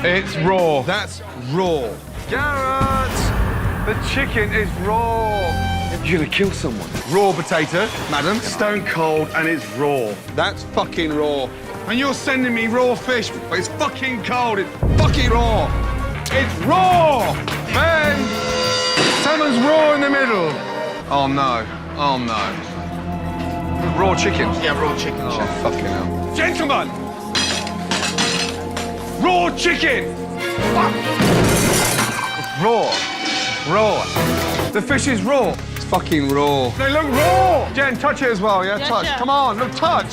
It's raw. That's raw. Garrett! The chicken is raw. You're gonna kill someone. Raw potato, madam. Stone cold and it's raw. That's fucking raw. And you're sending me raw fish, but it's fucking cold. It's fucking raw. It's raw! Ben! Salmon's raw in the middle. Oh no. Oh no. Raw chicken. Yeah, raw chicken, Oh, chef. fucking hell. Gentlemen! Raw chicken! Fuck! Raw. Raw. The fish is raw. It's fucking raw. They look raw! Jen, touch it as well, yeah? Yes, touch. chef. Come on, look, touch.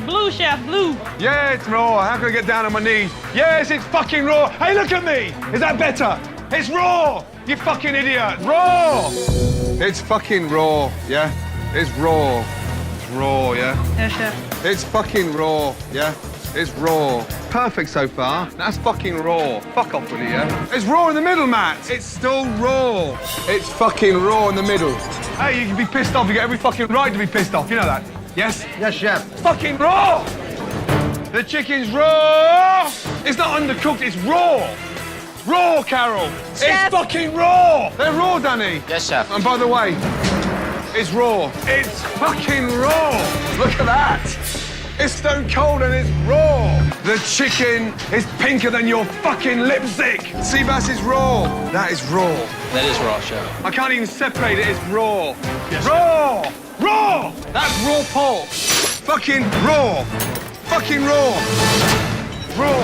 Blue, chef, blue. Yeah, it's raw. How can I get down on my knees? Yes, it's fucking raw. Hey, look at me. Is that better? It's raw. You fucking idiot. Raw. It's fucking raw, yeah? It's raw. It's raw, yeah? Yes, chef. It's fucking raw, yeah? It's raw. Perfect so far. That's fucking raw. Fuck off with it, yeah? It's raw in the middle, Matt. It's still raw. It's fucking raw in the middle. Hey, you can be pissed off. You get every fucking right to be pissed off. You know that? Yes? Yes, chef. It's fucking raw! The chicken's raw! It's not undercooked, it's raw! Raw, Carol! Chef. It's fucking raw! They're raw, Danny! Yes, chef. And by the way, it's raw. It's fucking raw! Look at that! It's stone cold and it's raw! The chicken is pinker than your fucking lipstick! Sea bass is raw! That is raw. That is raw, chef. I can't even separate it, it's raw. Yes. Raw! Raw! That's raw pork. Fucking raw. Fucking raw. Raw.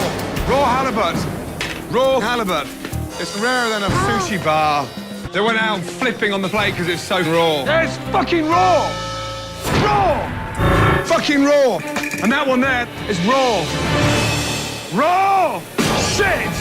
Raw halibut. Raw halibut. It's rarer than a sushi bar. They went out flipping on the plate because it's so raw. Yeah, it's fucking raw. Raw. Fucking raw. And that one there is raw. Raw. Shit.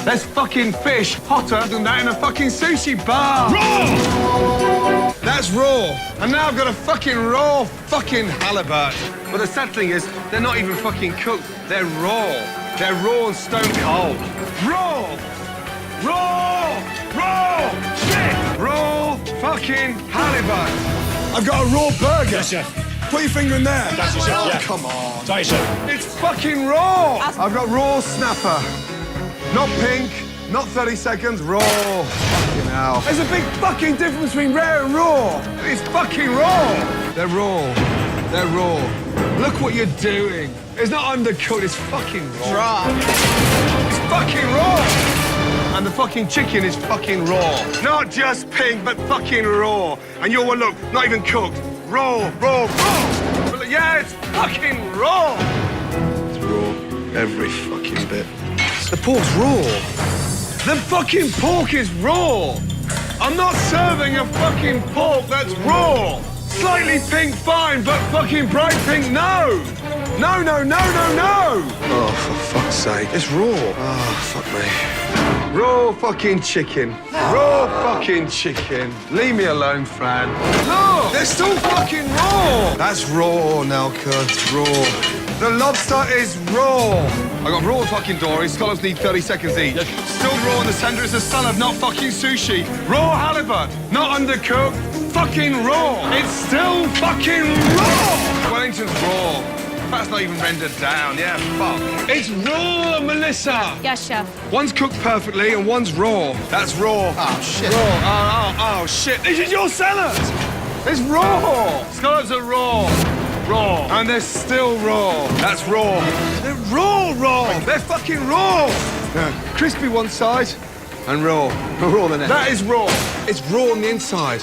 There's fucking fish hotter than that in a fucking sushi bar. Raw! That's raw. And now I've got a fucking raw fucking halibut. But the sad thing is, they're not even fucking cooked. They're raw. They're raw and stone cold. Raw! Raw! Raw! Shit! Raw fucking halibut. I've got a raw burger. Yes, chef. Put your finger in there. That's it, chef. Oh, Yeah. come on. Sorry, chef. It's fucking raw. I've got raw snapper. Not pink, not 30 seconds, raw. Fucking hell. There's a big fucking difference between rare and raw. It's fucking raw. They're raw. They're raw. Look what you're doing. It's not undercooked, it's fucking raw. It's fucking raw. And the fucking chicken is fucking raw. Not just pink, but fucking raw. And your one, look, not even cooked. Raw, raw, raw. But yeah, it's fucking raw. It's raw, every fucking bit. The pork's raw. The fucking pork is raw. I'm not serving a fucking pork that's raw. Slightly pink, fine, but fucking bright pink, no. No, no, no, no, no. Oh, for fuck's sake. It's raw. Oh, fuck me. Raw fucking chicken. Raw fucking chicken. Leave me alone, Fran. Look, they're still fucking raw. That's raw, Nelka. It's raw. The lobster is raw. I got raw fucking dories. Scallops need 30 seconds each. Still raw in the center. It's a salad, not fucking sushi. Raw halibut, not undercooked. Fucking raw. It's still fucking raw. Wellington's raw. Fat's not even rendered down. Yeah, fuck. It's raw, Melissa. Yes, chef. One's cooked perfectly and one's raw. That's raw. Oh, shit. Raw. Oh, shit. This is your salad. It's raw. Scallops are raw. Raw. And they're still raw. That's raw. They're raw. They're fucking raw. Crispy one side and raw. Raw the next. That is raw. It's raw on the inside.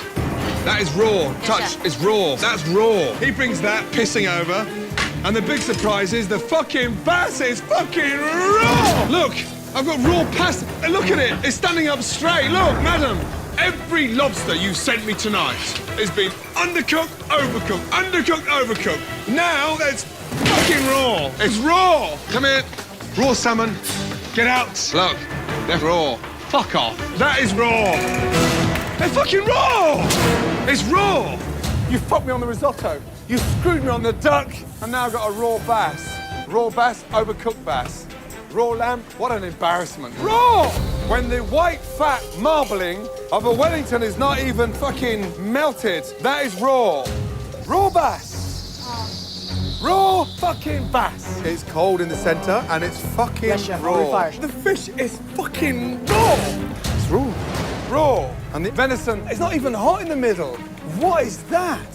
That is raw. Touch. chef. It's raw. That's raw. He brings that pissing over. And the big surprise is the fucking bass is fucking raw. Look, I've got raw pasta. Look at it. It's standing up straight. Look, madam. Every lobster you sent me tonight has been undercooked, overcooked, undercooked, overcooked. Now it's fucking raw. It's raw. Come here. Raw salmon. Get out. Look, they're raw. Fuck off. That is raw. They're fucking raw. It's raw. You fucked me on the risotto. You screwed me on the duck. And now I've got a raw bass. Raw bass, overcooked bass. Raw lamb, what an embarrassment. Raw! When the white, fat marbling of a Wellington is not even fucking melted, that is raw. Raw bass. Raw fucking bass. It's cold in the centre and it's fucking Yes, chef, raw. fire. The fish is fucking raw. It's raw. Raw. And the venison, it's not even hot in the middle. What is that?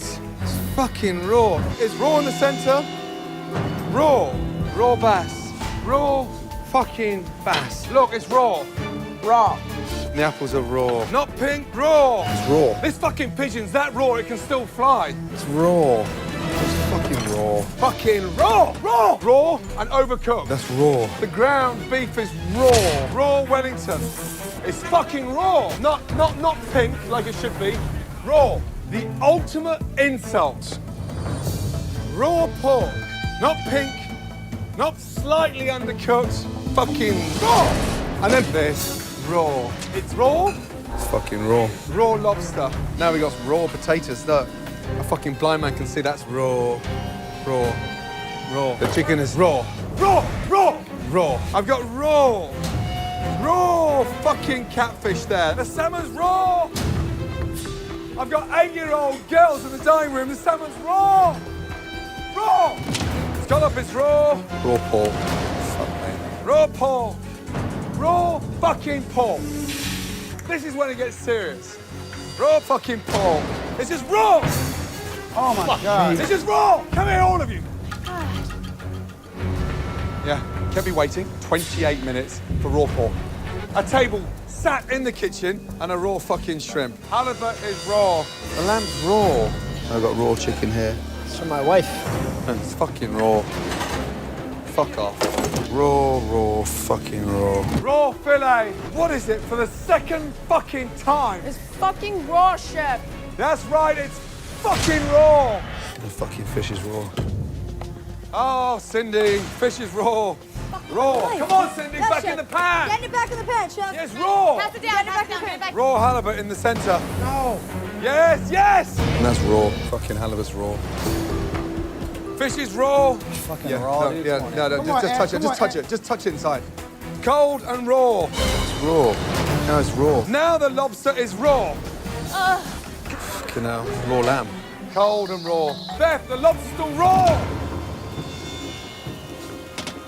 It's fucking raw. It's raw in the centre. Raw. Raw bass. Raw fucking bass. Look, it's raw. Raw. The apples are raw. Not pink, raw. It's raw. This fucking pigeon's that raw, it can still fly. It's raw. It's fucking raw. Fucking raw. Raw. Raw and overcooked. That's raw. The ground beef is raw. Raw Wellington. It's fucking raw. Not pink like it should be. Raw. The ultimate insult. Raw pork. Not pink. Not slightly undercooked. Fucking raw. And then this. Raw. It's raw. It's fucking raw. Raw lobster. Now we got raw potatoes. Look. A fucking blind man can see that's raw. Raw. Raw. The chicken is raw. Raw. Raw. Raw. I've got raw. Raw fucking catfish there. The salmon's raw. I've got 8-year-old girls in the dining room. The salmon's raw. Raw. Scallop is raw. Raw pork. Fuck me. Raw pork. Raw fucking pork. This is when it gets serious. Raw fucking pork. It's just raw. Oh my God. It's just raw. Come here, all of you. Yeah, kept me waiting 28 minutes for raw pork. A table sat in the kitchen and a raw fucking shrimp. Halibut is raw. The lamb's raw. I've got raw chicken here. It's from my wife. And it's fucking raw. Fuck off. Raw, fucking raw. Raw fillet. What is it for the second fucking time? It's fucking raw, chef. That's right, it's fucking raw. The fucking fish is raw. Oh, Cindy, fish is raw. Raw. Come on, Cindy, Yes, back chef. in the pan. Get it back in the pan, chef. Yes, raw. Pass it down, pass it down. Raw halibut in the centre. No. Yes, yes. And that's raw. Fucking halibut's raw. Fish is raw. Fucking Yeah, raw, no, dude. yeah, Come on, no, Ed. no, Come just on, Ed. touch it, Come just on, touch Ed. it, just touch it inside. Cold and raw. It's raw. Now it's raw. Now the lobster is raw. Fucking hell. Raw lamb. Cold and raw. Beth, the lobster's still raw.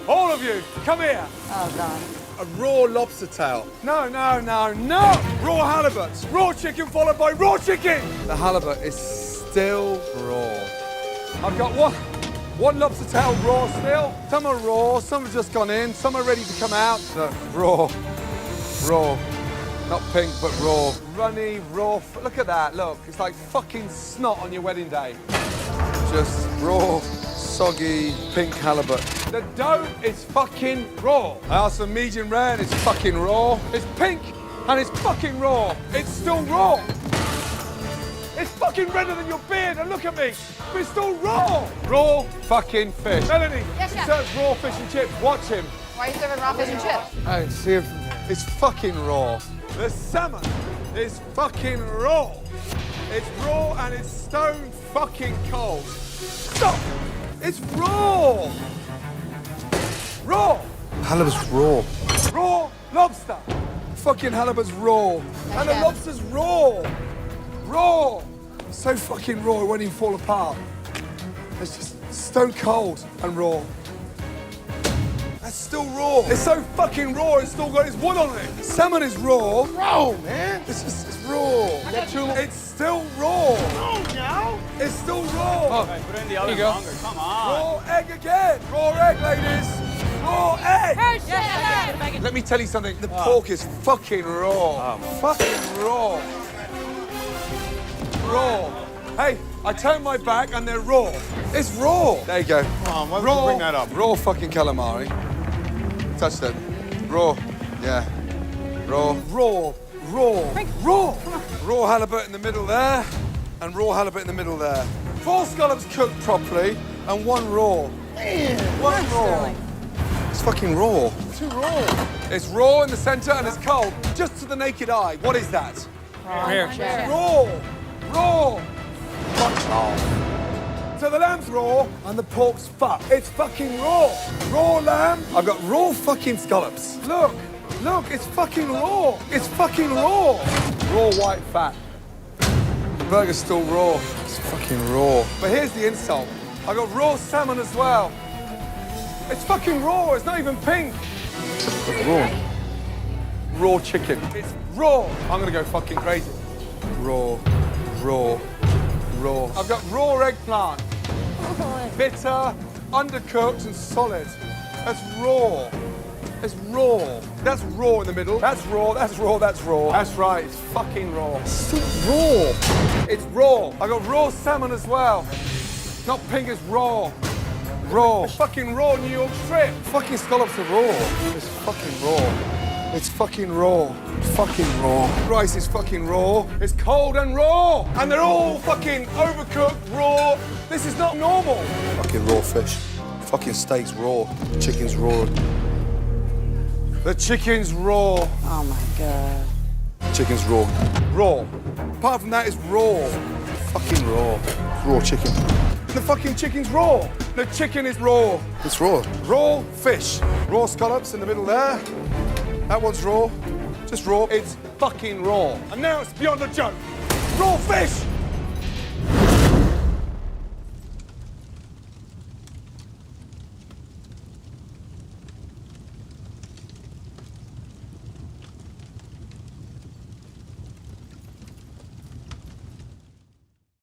All of you, come here. Oh, God. A raw lobster tail. No, no, no, no. Raw halibut. Raw chicken followed by raw chicken. The halibut is still raw. I've got one lobster tail raw still. Some are raw, some have just gone in, some are ready to come out. No, raw. Raw. Not pink, but raw. Runny, raw. Look at that, look. It's like fucking snot on your wedding day. Just raw, soggy, pink halibut. The dough is fucking raw. I asked for medium rare and it's fucking raw. It's pink and it's fucking raw. It's still raw. It's fucking redder than your beard and look at me. But it's still raw. Raw fucking fish. Melanie, Yes, he chef. serves raw fish and chips. Watch him. Why are you serving raw fish and chips? I see it. It's fucking raw. The salmon is fucking raw. It's raw and it's stone fucking cold. Stop! It's raw. Raw. Halibut's raw. Raw lobster. Fucking halibut's raw. And the Yeah. lobster's raw. Raw. So fucking raw it won't even fall apart. It's just stone cold and raw. That's still raw. It's so fucking raw, it's still got its wood on it. Salmon is raw. Raw, man. It's raw. It's still raw. Raw now? It's still raw. Put it in the oven longer. Come on. Raw egg again. Raw egg, ladies. Raw egg. Yes, Let me tell you something. The pork is fucking raw. Fucking raw. Raw. Hey, I turned my back and they're raw. It's raw. There you go. Come on, why would Raw. you bring that up? Raw fucking calamari. Touch that. Raw. Yeah. Raw. Raw. Raw. Raw. Raw halibut in the middle there, and raw halibut in the middle there. 4 scallops cooked properly, and 1 raw. One raw. It's fucking raw. Too raw. It's raw in the centre and it's cold. Just to the naked eye. What is that? Here. Raw. Raw. Fuck off. So the lamb's raw and the pork's fucked. It's fucking raw. Raw lamb. I've got raw fucking scallops. Look. Look, it's fucking raw. It's fucking raw. Raw white fat. The burger's still raw. It's fucking raw. But here's the insult. I got raw salmon as well. It's fucking raw. It's not even pink. It's raw. Raw chicken. It's raw. I'm gonna go fucking crazy. Raw. Raw. Raw. I've got raw eggplant. Bitter, undercooked and solid. That's raw. It's raw. That's raw in the middle. That's raw, that's raw, that's raw. That's right, it's fucking raw. It's still raw. It's raw. I got raw salmon as well. Not pink, it's raw. Raw. It's fucking raw New York strip. Fucking scallops are raw. It's fucking raw. It's fucking raw. Fucking raw. Rice is fucking raw. It's cold and raw. And they're all fucking overcooked, raw. This is not normal. Fucking raw fish. Fucking steaks raw. Chicken's raw. The chicken's raw. Oh my God. Chicken's raw. Raw. Apart from that, it's raw. Fucking raw. Raw chicken. The fucking chicken's raw. The chicken is raw. It's raw. Raw fish. Raw scallops in the middle there. That one's raw. Just raw. It's fucking raw. And now it's beyond a joke. Raw fish!